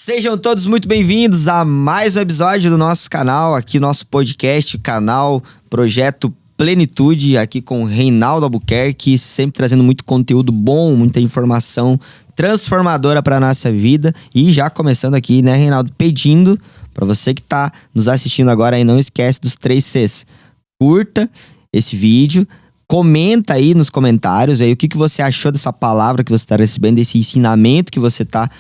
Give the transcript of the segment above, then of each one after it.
Sejam todos muito bem-vindos a mais um episódio do nosso canal, aqui nosso podcast, canal Projeto Plenitude, aqui com o Reinaldo Albuquerque, sempre trazendo muito conteúdo bom, muita informação transformadora para a nossa vida. E já começando aqui, né, Reinaldo, pedindo para você que está nos assistindo agora aí, não esquece dos 3 Cs. Curta esse vídeo, comenta aí nos comentários aí o que você achou dessa palavra que você está recebendo, desse ensinamento que você está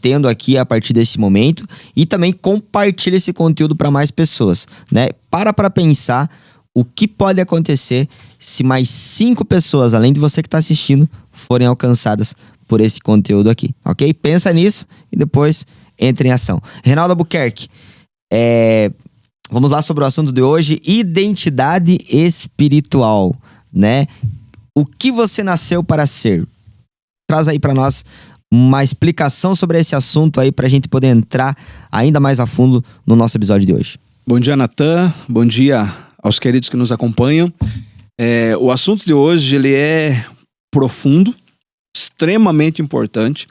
tendo aqui a partir desse momento, e também compartilha esse conteúdo para mais pessoas, né? Para pensar o que pode acontecer se mais 5 pessoas, além de você que está assistindo, forem alcançadas por esse conteúdo aqui, ok? Pensa nisso e depois entre em ação. Reinaldo Albuquerque, vamos lá sobre o assunto de hoje, identidade espiritual, né? O que você nasceu para ser? Traz aí para nós uma explicação sobre esse assunto aí, para a gente poder entrar ainda mais a fundo no nosso episódio de hoje. Bom dia, Natan. Bom dia aos queridos que nos acompanham. O assunto de hoje ele é profundo, extremamente importante,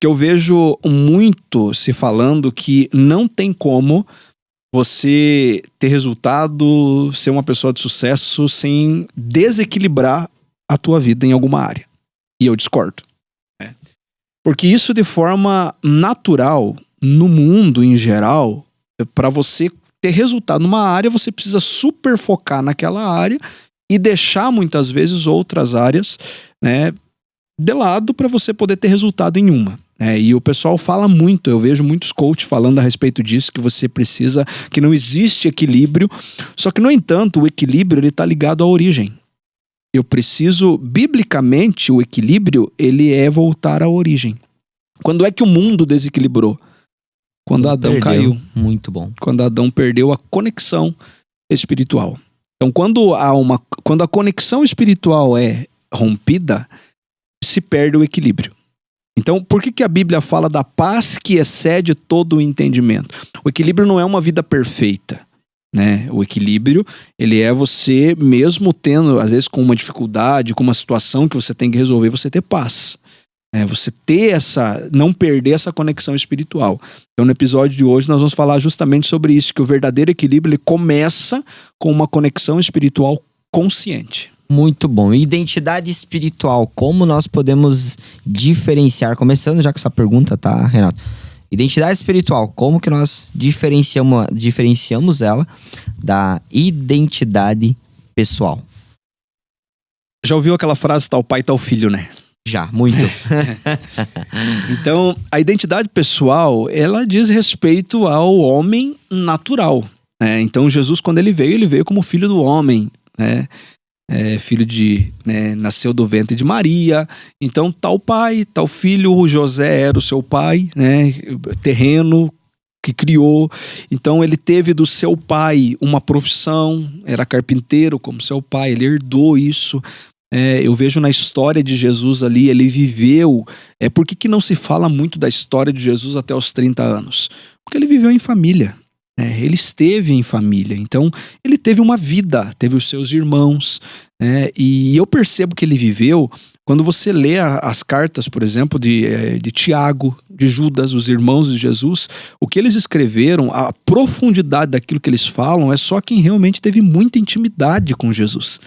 que eu vejo muito se falando que não tem como você ter resultado, ser uma pessoa de sucesso sem desequilibrar a tua vida em alguma área. E eu discordo. Porque isso de forma natural, no mundo em geral, para você ter resultado numa área, você precisa super focar naquela área e deixar muitas vezes outras áreas, né, de lado para você poder ter resultado em uma. E o pessoal fala muito, eu vejo muitos coaches falando a respeito disso, que você precisa, que não existe equilíbrio. Só que, no entanto, o equilíbrio ele está ligado à origem. Eu preciso, biblicamente, o equilíbrio ele é voltar à origem. Quando é que o mundo desequilibrou? Quando Adão caiu. Muito bom. Quando Adão perdeu a conexão espiritual. Então, quando a conexão espiritual é rompida, se perde o equilíbrio. Então, por que a Bíblia fala da paz que excede todo o entendimento? O equilíbrio não é uma vida perfeita, né? O equilíbrio, ele é você, mesmo tendo, às vezes, com uma dificuldade, com uma situação que você tem que resolver, você ter paz. Você ter não perder essa conexão espiritual. Então, no episódio de hoje, nós vamos falar justamente sobre isso, que o verdadeiro equilíbrio, ele começa com uma conexão espiritual consciente. Muito bom. Identidade espiritual, como nós podemos diferenciar? Começando já com essa pergunta, tá, Renato? Identidade espiritual, como que nós diferenciamos ela da identidade pessoal? Já ouviu aquela frase, tal pai, tal filho, né? Já, muito. Então, a identidade pessoal, ela diz respeito ao homem natural. Então, Jesus, quando ele veio como filho do homem, né? Filho nasceu do ventre de Maria. Então, tal pai, tal filho, José era o seu pai, né? Terreno que criou. Então, ele teve do seu pai uma profissão, era carpinteiro como seu pai, ele herdou isso. Eu vejo na história de Jesus ali, ele viveu. Por que não se fala muito da história de Jesus até os 30 anos? Porque ele viveu em família. Ele esteve em família, então ele teve uma vida, teve os seus irmãos, e eu percebo que ele viveu, quando você lê as cartas, por exemplo, de Tiago, de Judas, os irmãos de Jesus, o que eles escreveram, a profundidade daquilo que eles falam, é só quem realmente teve muita intimidade com Jesus.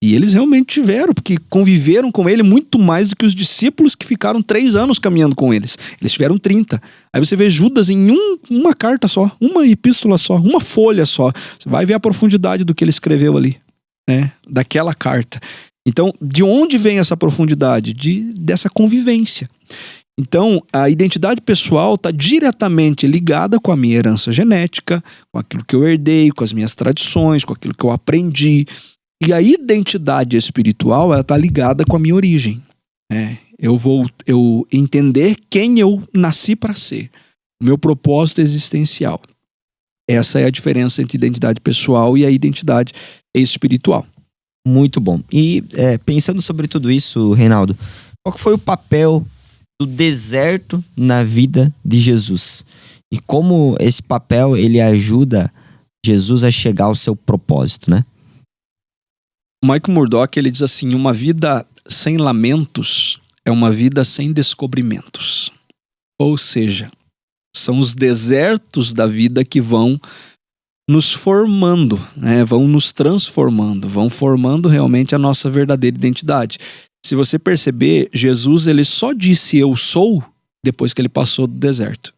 E eles realmente tiveram, porque conviveram com ele muito mais do que os discípulos que ficaram 3 anos caminhando com eles. Eles tiveram 30. Aí você vê Judas em uma carta só, uma epístola só, uma folha só. Você vai ver a profundidade do que ele escreveu ali, daquela carta. Então, de onde vem essa profundidade? Dessa convivência. Então, a identidade pessoal está diretamente ligada com a minha herança genética, com aquilo que eu herdei, com as minhas tradições, com aquilo que eu aprendi. E a identidade espiritual, ela está ligada com a minha origem. Eu entender quem eu nasci para ser. O meu propósito existencial. Essa é a diferença entre identidade pessoal e a identidade espiritual. Muito bom. E pensando sobre tudo isso, Reinaldo, qual que foi o papel do deserto na vida de Jesus? E como esse papel ele ajuda Jesus a chegar ao seu propósito, né? Michael Murdock, ele diz assim: uma vida sem lamentos é uma vida sem descobrimentos. Ou seja, São os desertos da vida que vão nos formando, né? Vão nos transformando, vão formando realmente a nossa verdadeira identidade. Se você perceber, Jesus ele só disse eu sou depois que ele passou do deserto.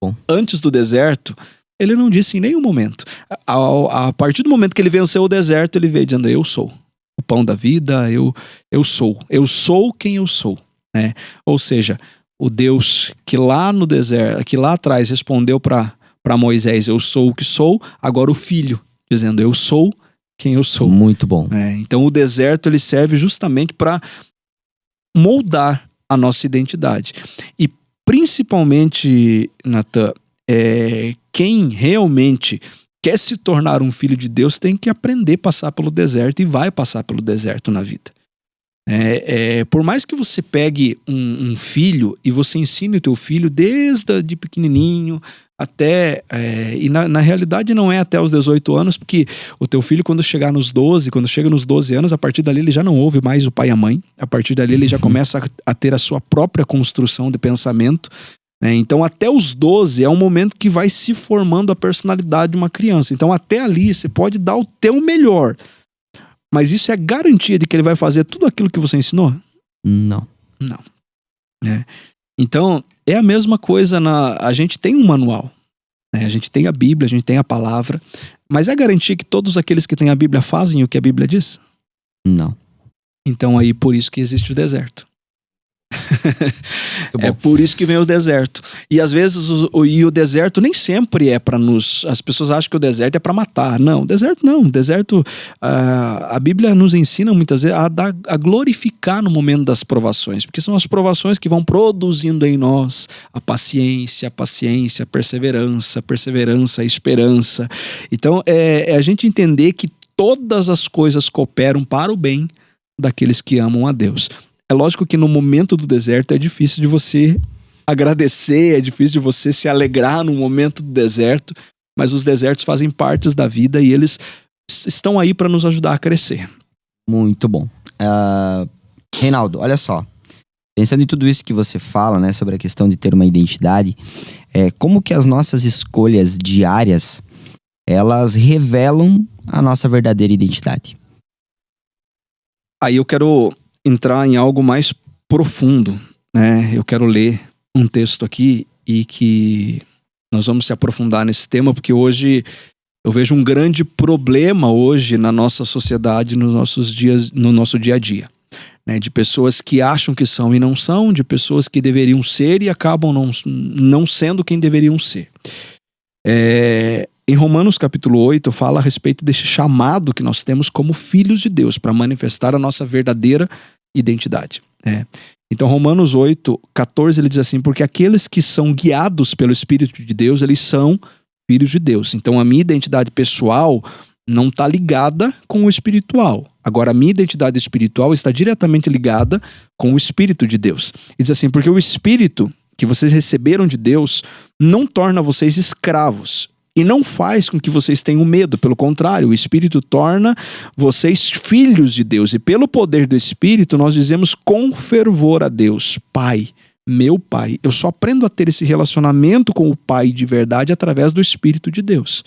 Bom. Antes do deserto, ele não disse em nenhum momento. A partir do momento que ele venceu o deserto, ele veio dizendo eu sou o pão da vida, eu sou quem eu sou, né? Ou seja, o Deus que lá no deserto, que lá atrás respondeu para Moisés, eu sou o que sou, agora o Filho, dizendo, eu sou quem eu sou. Muito bom. Então o deserto ele serve justamente para moldar a nossa identidade. E principalmente, Natan, quem realmente quer se tornar um filho de Deus tem que aprender a passar pelo deserto e vai passar pelo deserto na vida. Por mais que você pegue um filho e você ensine o teu filho desde de pequenininho até... e na realidade não é até os 18 anos, porque o teu filho quando chega nos 12 anos, a partir dali ele já não ouve mais o pai e a mãe. A partir dali ele já começa a ter a sua própria construção de pensamento. Então até os 12 é um momento que vai se formando a personalidade de uma criança. Então até ali você pode dar o teu melhor. Mas isso é garantia de que ele vai fazer tudo aquilo que você ensinou? Não. Então, é a mesma coisa a gente tem um manual, né? A gente tem a Bíblia, a gente tem a palavra, mas é garantia que todos aqueles que têm a Bíblia fazem o que a Bíblia diz? Não. Então aí por isso que existe o deserto. É por isso que vem o deserto. E às vezes o deserto nem sempre é para nos... As pessoas acham que o deserto é para matar. Não, o deserto não. O deserto, a Bíblia nos ensina muitas vezes a glorificar no momento das provações, porque são as provações que vão produzindo em nós a paciência, a perseverança, a esperança. Então é a gente entender que todas as coisas cooperam para o bem daqueles que amam a Deus. É lógico que no momento do deserto é difícil de você agradecer, é difícil de você se alegrar no momento do deserto, mas os desertos fazem parte da vida e eles estão aí para nos ajudar a crescer. Muito bom. Reinaldo, olha só. Pensando em tudo isso que você fala, né, sobre a questão de ter uma identidade, como que as nossas escolhas diárias, elas revelam a nossa verdadeira identidade? Aí eu quero entrar em algo mais profundo, né? Eu quero ler um texto aqui e que nós vamos se aprofundar nesse tema, porque hoje eu vejo um grande problema hoje na nossa sociedade, no nosso dia a dia, né? De pessoas que acham que são e não são, de pessoas que deveriam ser e acabam não sendo quem deveriam ser. Em Romanos capítulo 8 fala a respeito desse chamado que nós temos como filhos de Deus para manifestar a nossa verdadeira identidade. Então Romanos 8, 14 ele diz assim, porque aqueles que são guiados pelo Espírito de Deus, eles são filhos de Deus. Então a minha identidade pessoal não está ligada com o espiritual. Agora a minha identidade espiritual está diretamente ligada com o Espírito de Deus. Ele diz assim, porque o Espírito que vocês receberam de Deus não torna vocês escravos e não faz com que vocês tenham medo. Pelo contrário, o Espírito torna vocês filhos de Deus. E pelo poder do Espírito, nós dizemos com fervor a Deus, Pai, meu Pai. Eu só aprendo a ter esse relacionamento com o Pai de verdade através do Espírito de Deus.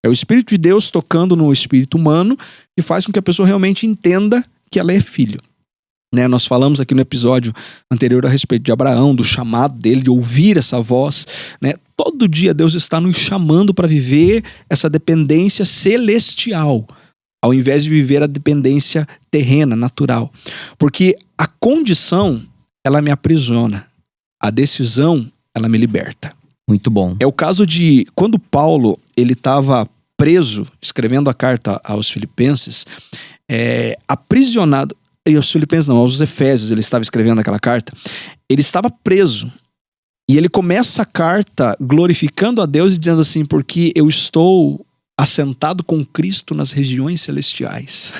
É o Espírito de Deus tocando no espírito humano e faz com que a pessoa realmente entenda que ela é filho. Nós falamos aqui no episódio anterior a respeito de Abraão, do chamado dele, de ouvir essa voz. Todo dia Deus está nos chamando para viver essa dependência celestial, ao invés de viver a dependência terrena, natural. Porque a condição, ela me aprisiona. A decisão, ela me liberta. Muito bom. É o caso de quando Paulo ele estava preso, escrevendo a carta aos Filipenses, aprisionado... E aos Filipenses não, aos Efésios, ele estava escrevendo aquela carta. Ele estava preso. E ele começa a carta glorificando a Deus e dizendo assim, porque eu estou assentado com Cristo nas regiões celestiais.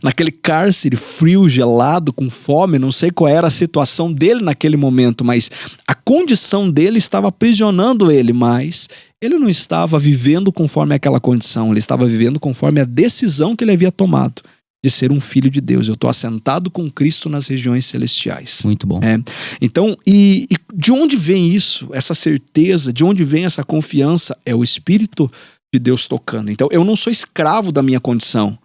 Naquele cárcere frio, gelado, com fome, não sei qual era a situação dele naquele momento, mas a condição dele estava aprisionando ele, mas ele não estava vivendo conforme aquela condição, ele estava vivendo conforme a decisão que ele havia tomado de ser um filho de Deus. Eu estou assentado com Cristo nas regiões celestiais. Muito bom. Então, e de onde vem isso? Essa certeza, de onde vem essa confiança? É o Espírito de Deus tocando. Então, eu não sou escravo da minha condição.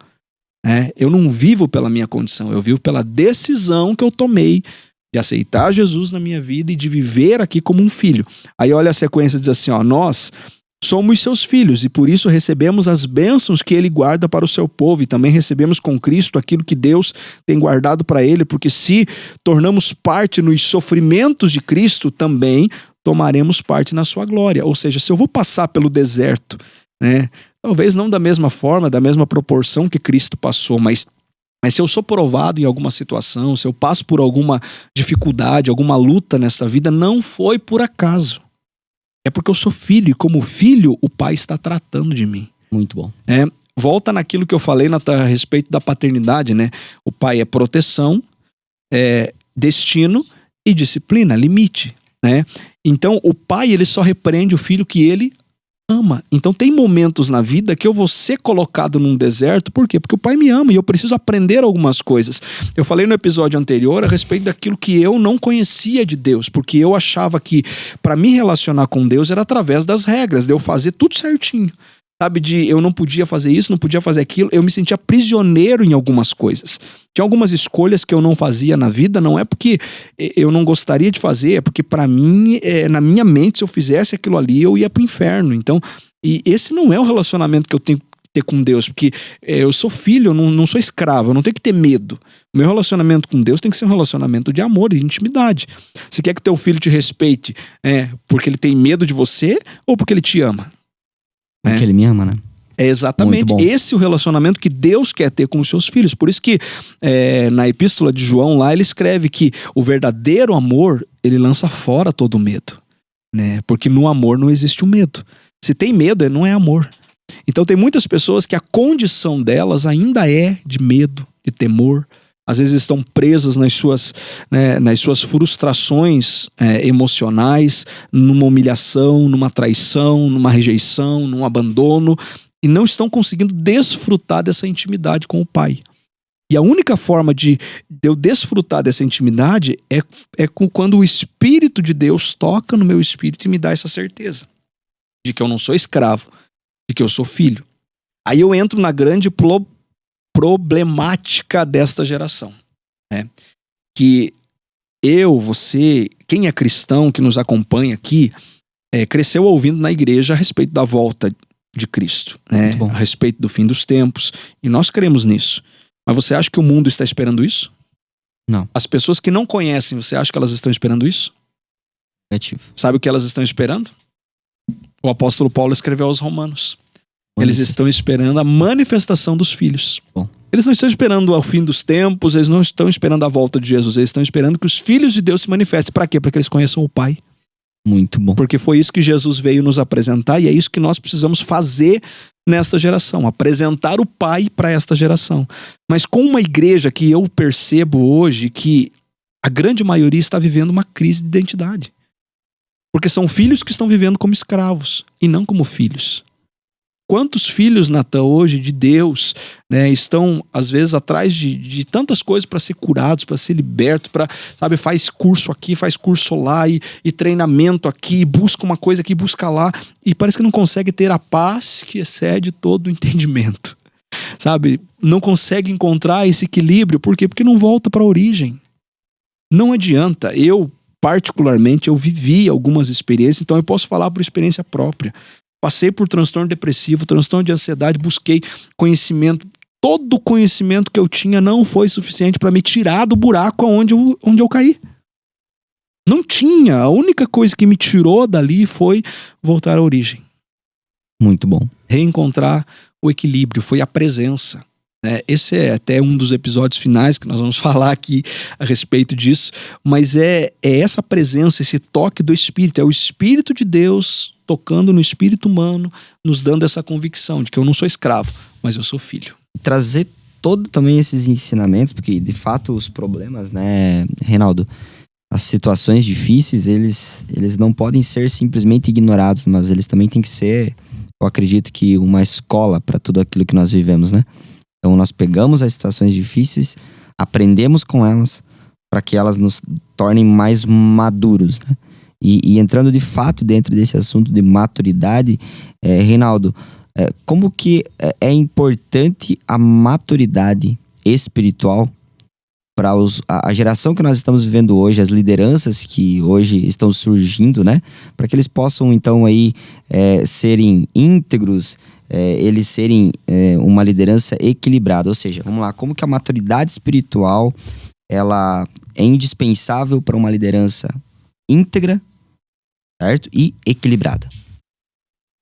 Eu não vivo pela minha condição. Eu vivo pela decisão que eu tomei de aceitar Jesus na minha vida e de viver aqui como um filho. Aí olha a sequência, diz assim, nós somos seus filhos e por isso recebemos as bênçãos que ele guarda para o seu povo e também recebemos com Cristo aquilo que Deus tem guardado para ele, porque se tornamos parte nos sofrimentos de Cristo, também tomaremos parte na sua glória. Ou seja, se eu vou passar pelo deserto, talvez não da mesma forma, da mesma proporção que Cristo passou, mas se eu sou provado em alguma situação, se eu passo por alguma dificuldade, alguma luta nesta vida, não foi por acaso. É porque eu sou filho, e como filho, o pai está tratando de mim. Muito bom. Volta naquilo que eu falei a respeito da paternidade, né? O pai é proteção, destino e disciplina, limite, né? Então, o pai, ele só repreende o filho que ele ama. Então, tem momentos na vida que eu vou ser colocado num deserto, por quê? Porque o pai me ama e eu preciso aprender algumas coisas. Eu falei no episódio anterior a respeito daquilo que eu não conhecia de Deus, porque eu achava que para me relacionar com Deus era através das regras, de eu fazer tudo certinho. Sabe, eu não podia fazer isso, não podia fazer aquilo, eu me sentia prisioneiro em algumas coisas. Tinha algumas escolhas que eu não fazia na vida, não é porque eu não gostaria de fazer, é porque para mim, na minha mente, se eu fizesse aquilo ali, eu ia pro inferno. Então, e esse não é o relacionamento que eu tenho que ter com Deus, porque eu sou filho, eu não sou escravo, eu não tenho que ter medo. O meu relacionamento com Deus tem que ser um relacionamento de amor e de intimidade. Você quer que teu filho te respeite porque ele tem medo de você ou porque ele te ama? Porque ele me ama, né? É exatamente esse o relacionamento que Deus quer ter com os seus filhos. Por isso que na epístola de João lá ele escreve que o verdadeiro amor, ele lança fora todo o medo, né? Porque no amor não existe o medo. Se tem medo, não é amor. Então tem muitas pessoas que a condição delas ainda é de medo, de temor. Às vezes estão presas nas suas frustrações emocionais, numa humilhação, numa traição, numa rejeição, num abandono, e não estão conseguindo desfrutar dessa intimidade com o Pai. E a única forma de eu desfrutar dessa intimidade é quando o Espírito de Deus toca no meu espírito e me dá essa certeza de que eu não sou escravo, de que eu sou filho. Aí eu entro na grande problemática desta geração, né? Que você, quem é cristão, que nos acompanha aqui, cresceu ouvindo na igreja a respeito da volta de Cristo, né? A respeito do fim dos tempos, e nós cremos nisso. Mas você acha que o mundo está esperando isso? Não. As pessoas que não conhecem, você acha que elas estão esperando isso? Negativo. Sabe o que elas estão esperando? O apóstolo Paulo escreveu aos Romanos. Eles estão esperando a manifestação dos filhos. Bom. Eles não estão esperando ao fim dos tempos, eles não estão esperando a volta de Jesus, eles estão esperando que os filhos de Deus se manifestem. Para quê? Para que eles conheçam o Pai. Muito bom. Porque foi isso que Jesus veio nos apresentar e é isso que nós precisamos fazer nesta geração, apresentar o Pai para esta geração. Mas com uma igreja que eu percebo hoje que a grande maioria está vivendo uma crise de identidade. Porque são filhos que estão vivendo como escravos e não como filhos. Quantos filhos, Natan, hoje de Deus, né, estão às vezes atrás de tantas coisas para ser curados, para ser libertos, faz curso aqui, faz curso lá e treinamento aqui, busca uma coisa aqui, busca lá, e parece que não consegue ter a paz que excede todo o entendimento, sabe? Não consegue encontrar esse equilíbrio, por quê? Porque não volta para a origem. Não adianta, particularmente, eu vivi algumas experiências, então eu posso falar por experiência própria. Passei por transtorno depressivo, transtorno de ansiedade, busquei conhecimento. Todo o conhecimento que eu tinha não foi suficiente para me tirar do buraco onde eu caí. Não tinha. A única coisa que me tirou dali foi voltar à origem. Muito bom. Reencontrar o equilíbrio, foi a presença. Esse é até um dos episódios finais que nós vamos falar aqui a respeito disso. Mas é essa presença, esse toque do Espírito. É o Espírito de Deus tocando no espírito humano, nos dando essa convicção de que eu não sou escravo, mas eu sou filho. Trazer todo também esses ensinamentos, porque de fato os problemas, né, Reinaldo, as situações difíceis, eles não podem ser simplesmente ignorados, mas eles também têm que ser, eu acredito que uma escola para tudo aquilo que nós vivemos, né? Então nós pegamos as situações difíceis, aprendemos com elas, para que elas nos tornem mais maduros, né? E entrando de fato dentro desse assunto de maturidade, Reinaldo, como que é importante a maturidade espiritual para a geração que nós estamos vivendo hoje, as lideranças que hoje estão surgindo, né? Para que eles possam, então, aí serem íntegros, eles serem uma liderança equilibrada. Ou seja, vamos lá, como que a maturidade espiritual ela é indispensável para uma liderança íntegra, certo? E equilibrada.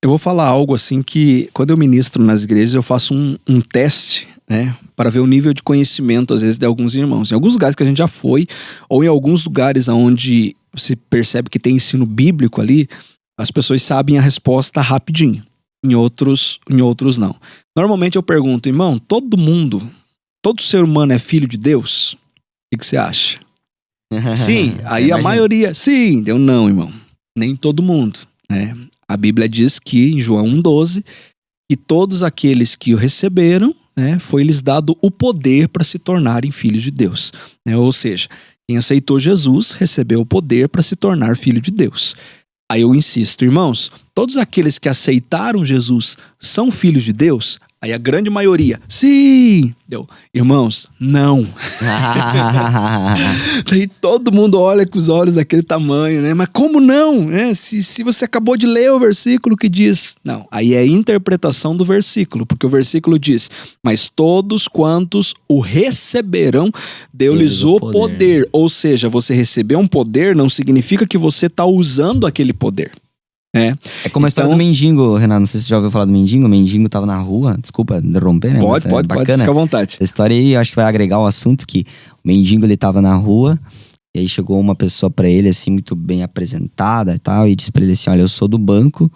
Eu vou falar algo assim que, quando eu ministro nas igrejas, eu faço um teste, né, para ver o nível de conhecimento, às vezes, de alguns irmãos. Em alguns lugares que a gente já foi, ou em alguns lugares onde você percebe que tem ensino bíblico ali, as pessoas sabem a resposta rapidinho. Em outros não. Normalmente eu pergunto, irmão, todo ser humano é filho de Deus? O que você acha? Sim, aí a maioria, sim. Eu não, irmão. Nem todo mundo, né? A Bíblia diz que, em João 1,12, que todos aqueles que o receberam, né, foi-lhes dado o poder para se tornarem filhos de Deus. Né? Ou seja, quem aceitou Jesus recebeu o poder para se tornar filho de Deus. Aí eu insisto, irmãos, todos aqueles que aceitaram Jesus são filhos de Deus? Aí a grande maioria, sim! Irmãos, não. Daí todo mundo olha com os olhos daquele tamanho, né? Mas como não? Se você acabou de ler o versículo que diz... Não, aí é a interpretação do versículo, porque o versículo diz, mas todos quantos o receberão, deu-lhes o poder. Ou seja, você receber um poder não significa que você está usando aquele poder. É como a história do mendigo, Renato. Não sei se você já ouviu falar do mendigo. O mendigo tava na rua. Desculpa interromper, né? Pode, fica à vontade. Essa história aí, eu acho que vai agregar o assunto que o mendigo, ele tava na rua. E aí chegou uma pessoa pra ele, assim, muito bem apresentada e tal. E disse pra ele assim, olha, eu sou do banco.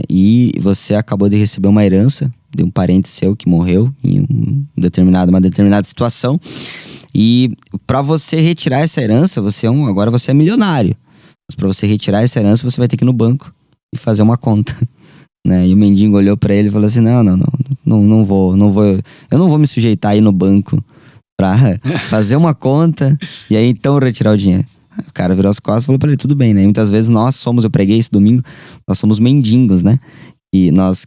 E você acabou de receber uma herança de um parente seu que morreu em uma determinada situação. E pra você retirar essa herança, agora você é milionário. Mas pra você retirar essa herança, você vai ter que ir no banco e fazer uma conta, né? E o mendigo olhou pra ele e falou assim, não vou. Eu não vou me sujeitar aí no banco pra fazer uma conta e aí então retirar o dinheiro. O cara virou as costas e falou pra ele, tudo bem, né? E muitas vezes eu preguei esse domingo, nós somos mendigos, né? E nós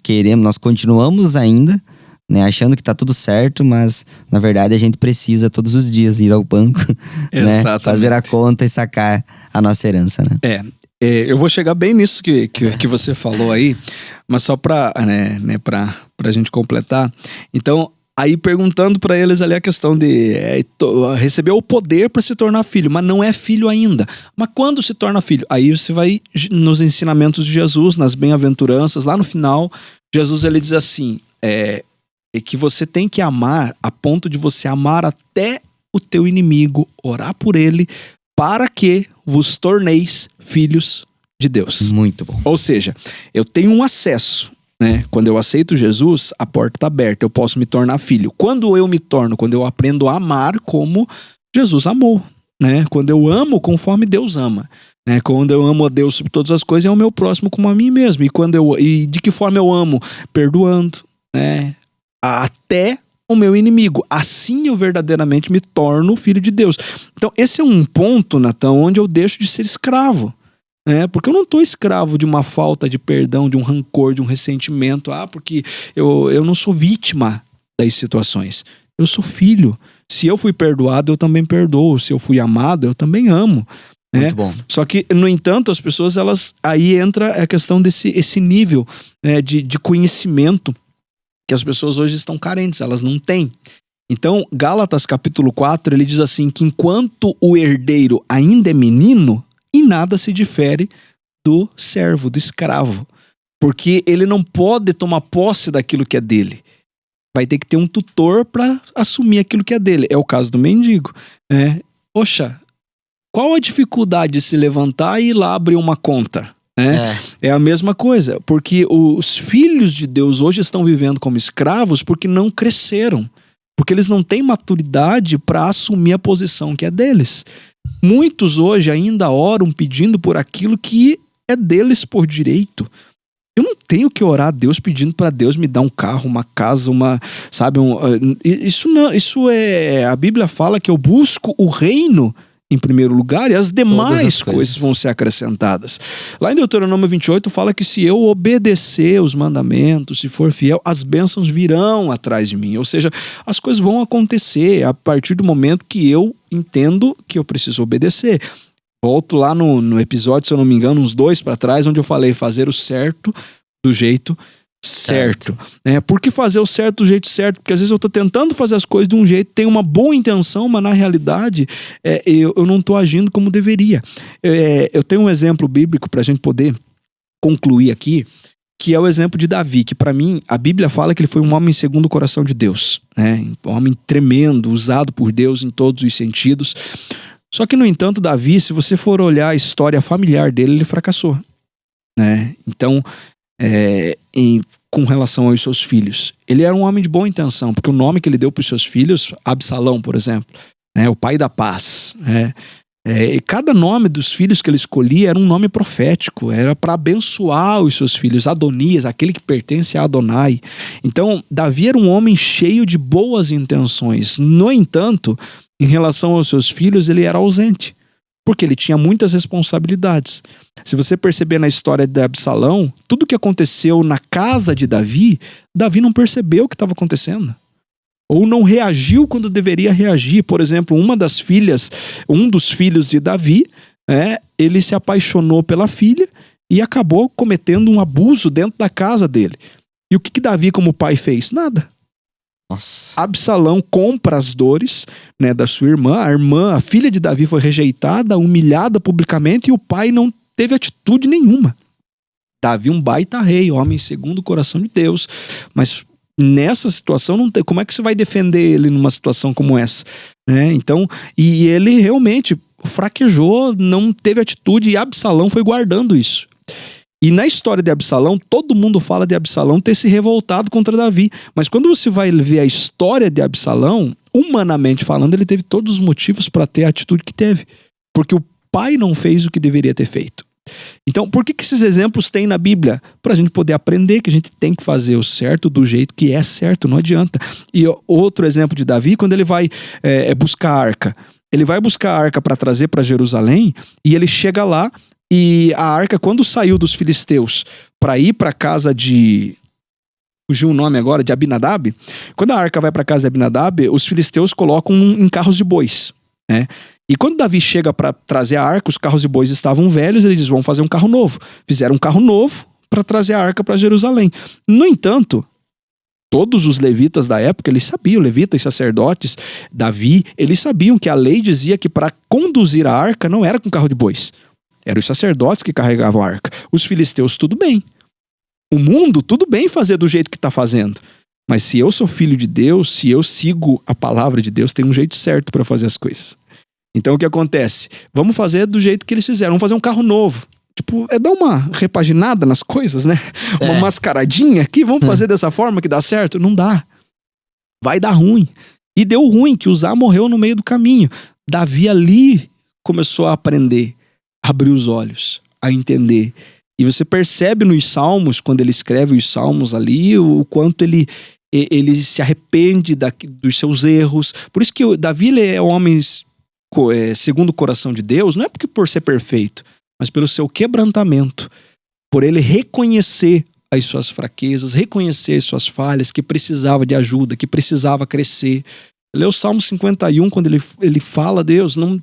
continuamos ainda, né, achando que tá tudo certo, mas na verdade a gente precisa todos os dias ir ao banco, né, fazer a conta e sacar a nossa herança, né? Eu vou chegar bem nisso que você falou aí, mas só pra gente completar. Então, aí perguntando pra eles ali a questão de receber o poder para se tornar filho, mas não é filho ainda. Mas quando se torna filho? Aí você vai nos ensinamentos de Jesus, nas bem-aventuranças, lá no final, Jesus ele diz assim, que você tem que amar a ponto de você amar até o teu inimigo, orar por ele, para que vos torneis filhos de Deus. Muito bom. Ou seja, eu tenho um acesso, né? Quando eu aceito Jesus, a porta está aberta, eu posso me tornar filho. Quando eu aprendo a amar como Jesus amou, né? Quando eu amo conforme Deus ama. Né? Quando eu amo a Deus sobre todas as coisas, é o meu próximo como a mim mesmo. E de que forma eu amo? Perdoando, né? Até o meu inimigo. Assim eu verdadeiramente me torno filho de Deus. Então esse é um ponto, Natão, onde eu deixo de ser escravo. Porque eu não estou escravo de uma falta de perdão, de um rancor, de um ressentimento. Porque eu não sou vítima das situações. Eu sou filho. Se eu fui perdoado, eu também perdoo. Se eu fui amado, eu também amo. Muito bom. Só que, no entanto, as pessoas, aí entra a questão desse nível de conhecimento que as pessoas hoje estão carentes, elas não têm. Então, Gálatas capítulo 4, ele diz assim, que enquanto o herdeiro ainda é menino, em nada se difere do servo, do escravo. Porque ele não pode tomar posse daquilo que é dele. Vai ter que ter um tutor para assumir aquilo que é dele. É o caso do mendigo. Poxa, qual a dificuldade de se levantar e ir lá abrir uma conta? É a mesma coisa, porque os filhos de Deus hoje estão vivendo como escravos porque não cresceram, porque eles não têm maturidade para assumir a posição que é deles. Muitos hoje ainda oram pedindo por aquilo que é deles por direito. Eu não tenho que orar a Deus pedindo para Deus me dar um carro, uma casa, isso não, isso é, a Bíblia fala que eu busco o reino em primeiro lugar e as demais as coisas vão ser acrescentadas. Lá em Deuteronômio 28 fala que se eu obedecer os mandamentos, se for fiel, as bênçãos virão atrás de mim. Ou seja, as coisas vão acontecer a partir do momento que eu entendo que eu preciso obedecer. Volto lá no episódio, se eu não me engano, uns 2 para trás, onde eu falei fazer o certo do jeito certo. Por que fazer o certo do jeito certo? Porque às vezes eu estou tentando fazer as coisas de um jeito, tenho uma boa intenção, mas na realidade eu não estou agindo como deveria. Eu tenho um exemplo bíblico para a gente poder concluir aqui, que é o exemplo de Davi, que para mim a Bíblia fala que ele foi um homem segundo o coração de Deus, um homem tremendo, usado por Deus em todos os sentidos. Só que, no entanto, Davi, se você for olhar a história familiar dele, ele fracassou. Então, com relação aos seus filhos, ele era um homem de boa intenção, porque o nome que ele deu para os seus filhos, Absalão, por exemplo, o pai da paz, e cada nome dos filhos que ele escolhia era um nome profético, era para abençoar os seus filhos. Adonias, aquele que pertence a Adonai. Então, Davi era um homem cheio de boas intenções. No entanto, em relação aos seus filhos, ele era ausente, porque ele tinha muitas responsabilidades. Se você perceber na história de Absalão, tudo que aconteceu na casa de Davi, Davi não percebeu o que estava acontecendo. Ou não reagiu quando deveria reagir. Por exemplo, um dos filhos de Davi, ele se apaixonou pela filha e acabou cometendo um abuso dentro da casa dele. E o que Davi, como pai, fez? Nada. Nossa. Absalão compra as dores da sua irmã. A filha de Davi foi rejeitada, humilhada publicamente, e o pai não teve atitude nenhuma. Davi, um baita rei, homem segundo o coração de Deus, mas nessa situação não tem. Como é que você vai defender ele numa situação como essa? Então, e ele realmente fraquejou, não teve atitude, e Absalão foi guardando isso. E na história de Absalão, todo mundo fala de Absalão ter se revoltado contra Davi. Mas quando você vai ver a história de Absalão, humanamente falando, ele teve todos os motivos para ter a atitude que teve. Porque o pai não fez o que deveria ter feito. Então, por que esses exemplos tem na Bíblia? Para a gente poder aprender que a gente tem que fazer o certo do jeito que é certo, não adianta. E outro exemplo de Davi, quando ele vai buscar a arca. Ele vai buscar a arca para trazer para Jerusalém, e ele chega lá, e a arca, quando saiu dos filisteus para ir para a casa de... Fugiu o nome agora, de Abinadab. Quando a arca vai para a casa de Abinadab, os filisteus colocam em carros de bois. E quando Davi chega para trazer a arca, os carros de bois estavam velhos, ele diz, vamos fazer um carro novo. Fizeram um carro novo para trazer a arca para Jerusalém. No entanto, todos os levitas da época, eles sabiam, levitas, sacerdotes, Davi, eles sabiam que a lei dizia que para conduzir a arca não era com carro de bois. Eram os sacerdotes que carregavam a arca. Os filisteus, tudo bem. O mundo, tudo bem fazer do jeito que está fazendo. Mas se eu sou filho de Deus, se eu sigo a palavra de Deus, tem um jeito certo para fazer as coisas. Então o que acontece? Vamos fazer do jeito que eles fizeram. Vamos fazer um carro novo. Tipo, dar uma repaginada nas coisas, Uma mascaradinha aqui. Vamos fazer dessa forma que dá certo? Não dá. Vai dar ruim. E deu ruim, que Uzá morreu no meio do caminho. Davi ali começou a aprender, a abrir os olhos, a entender. E você percebe nos Salmos, quando ele escreve os Salmos ali, o quanto ele se arrepende dos seus erros. Por isso que Davi ele é um homem segundo o coração de Deus, não é porque por ser perfeito, mas pelo seu quebrantamento, por ele reconhecer as suas fraquezas, reconhecer as suas falhas, que precisava de ajuda, que precisava crescer. Lê o Salmo 51, quando ele fala, Deus, não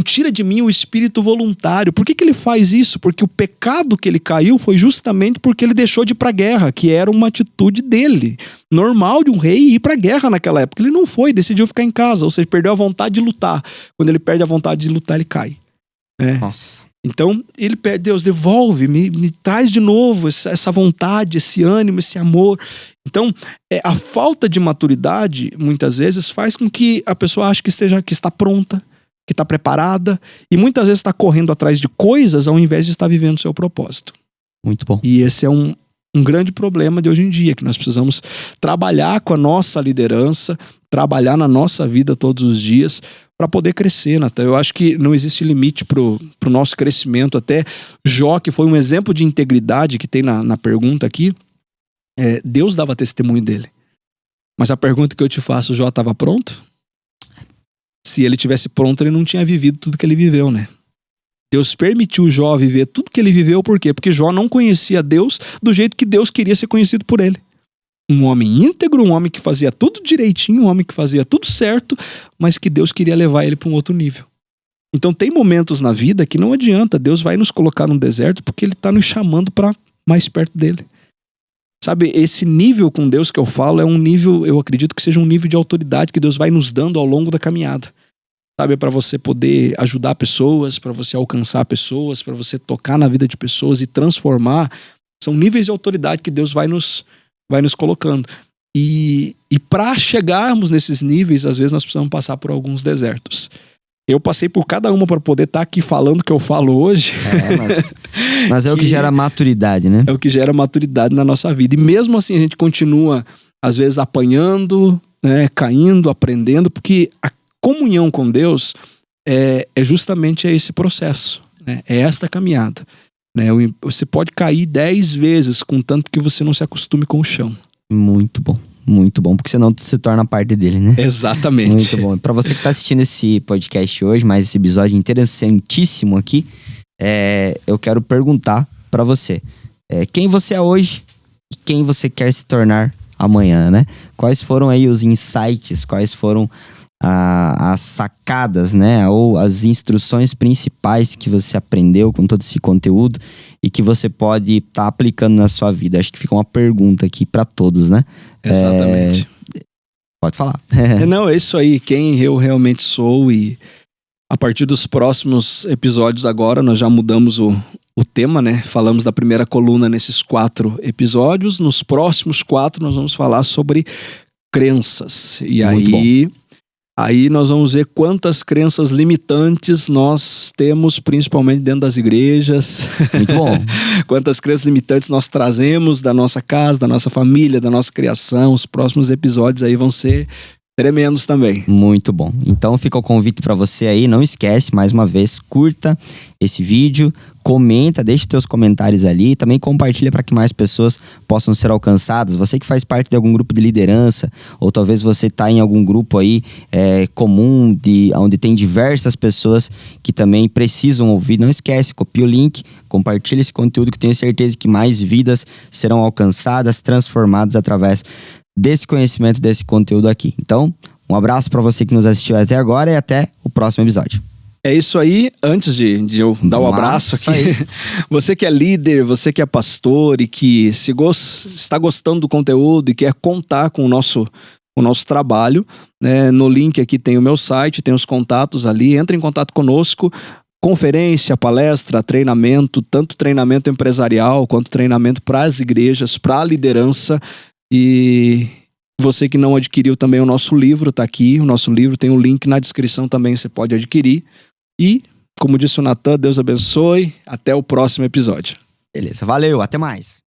tira de mim o espírito voluntário. Por que ele faz isso? Porque o pecado que ele caiu foi justamente porque ele deixou de ir para a guerra, que era uma atitude dele, normal de um rei ir para a guerra naquela época. Ele não foi, decidiu ficar em casa, ou seja, perdeu a vontade de lutar. Quando ele perde a vontade de lutar, ele cai. Nossa. Então, ele pede, Deus, devolve, me traz de novo essa vontade, esse ânimo, esse amor. Então, a falta de maturidade, muitas vezes, faz com que a pessoa ache que está pronta, que está preparada, e muitas vezes está correndo atrás de coisas ao invés de estar vivendo o seu propósito. Muito bom. E esse é um grande problema de hoje em dia, que nós precisamos trabalhar com a nossa liderança, trabalhar na nossa vida todos os dias, para poder crescer, Natan. Eu acho que não existe limite pro nosso crescimento. Até Jó, que foi um exemplo de integridade que tem na pergunta aqui, Deus dava testemunho dele. Mas a pergunta que eu te faço, Jó estava pronto? se ele tivesse pronto, ele não tinha vivido tudo que ele viveu, né? Deus permitiu Jó viver tudo que ele viveu, por quê? Porque Jó não conhecia Deus do jeito que Deus queria ser conhecido por ele. Um homem íntegro, um homem que fazia tudo direitinho, um homem que fazia tudo certo, mas que Deus queria levar ele para um outro nível. Então tem momentos na vida que não adianta, Deus vai nos colocar num deserto porque ele está nos chamando para mais perto dele. Sabe, esse nível com Deus que eu falo é um nível, eu acredito que seja um nível de autoridade que Deus vai nos dando ao longo da caminhada. Sabe, para você poder ajudar pessoas, para você alcançar pessoas, para você tocar na vida de pessoas e transformar. São níveis de autoridade que Deus vai nos colocando. E para chegarmos nesses níveis, às vezes nós precisamos passar por alguns desertos. Eu passei por cada uma para poder estar aqui falando o que eu falo hoje. Mas é o que gera maturidade, né? É o que gera maturidade na nossa vida. E mesmo assim a gente continua, às vezes, apanhando, né, caindo, aprendendo, porque a comunhão com Deus é justamente esse processo, né? É esta caminhada, né? Você pode cair 10 vezes, contanto que você não se acostume com o chão. Muito bom, porque senão se torna parte dele, né? Exatamente. Muito bom. Pra você que tá assistindo esse podcast hoje, mais esse episódio interessantíssimo aqui, eu quero perguntar pra você, quem você é hoje e quem você quer se tornar amanhã, né? Quais foram aí os insights, quais foram as sacadas, né? Ou as instruções principais que você aprendeu com todo esse conteúdo e que você pode estar aplicando na sua vida. Acho que fica uma pergunta aqui para todos, né? Exatamente. Pode falar. Não, é isso aí. Quem eu realmente sou, e a partir dos próximos episódios agora, nós já mudamos o tema, né? Falamos da primeira coluna nesses 4 episódios. Nos próximos 4 nós vamos falar sobre crenças. E aí nós vamos ver quantas crenças limitantes nós temos, principalmente dentro das igrejas. Muito bom. Quantas crenças limitantes nós trazemos da nossa casa, da nossa família, da nossa criação. Os próximos episódios aí vão ser tremendos também. Muito bom. Então fica o convite para você aí. Não esquece, mais uma vez, curta esse vídeo, comenta, deixe teus comentários ali. Também compartilha para que mais pessoas possam ser alcançadas. Você que faz parte de algum grupo de liderança, ou talvez você está em algum grupo aí comum, onde tem diversas pessoas que também precisam ouvir. Não esquece, copia o link, compartilha esse conteúdo, que eu tenho certeza que mais vidas serão alcançadas, transformadas através desse conhecimento, desse conteúdo aqui. Então, um abraço para você que nos assistiu até agora e até o próximo episódio. É isso aí. Antes de eu dar um abraço aqui, você que é líder, você que é pastor e que está gostando do conteúdo e quer contar com o nosso trabalho, né? No link aqui tem o meu site, tem os contatos ali, entra em contato conosco. Conferência, palestra, treinamento, tanto treinamento empresarial quanto treinamento para as igrejas, para a liderança. E você que não adquiriu também o nosso livro, tá aqui. O nosso livro tem um link na descrição também, você pode adquirir. E, como disse o Natan, Deus abençoe. Até o próximo episódio. Beleza, valeu, até mais.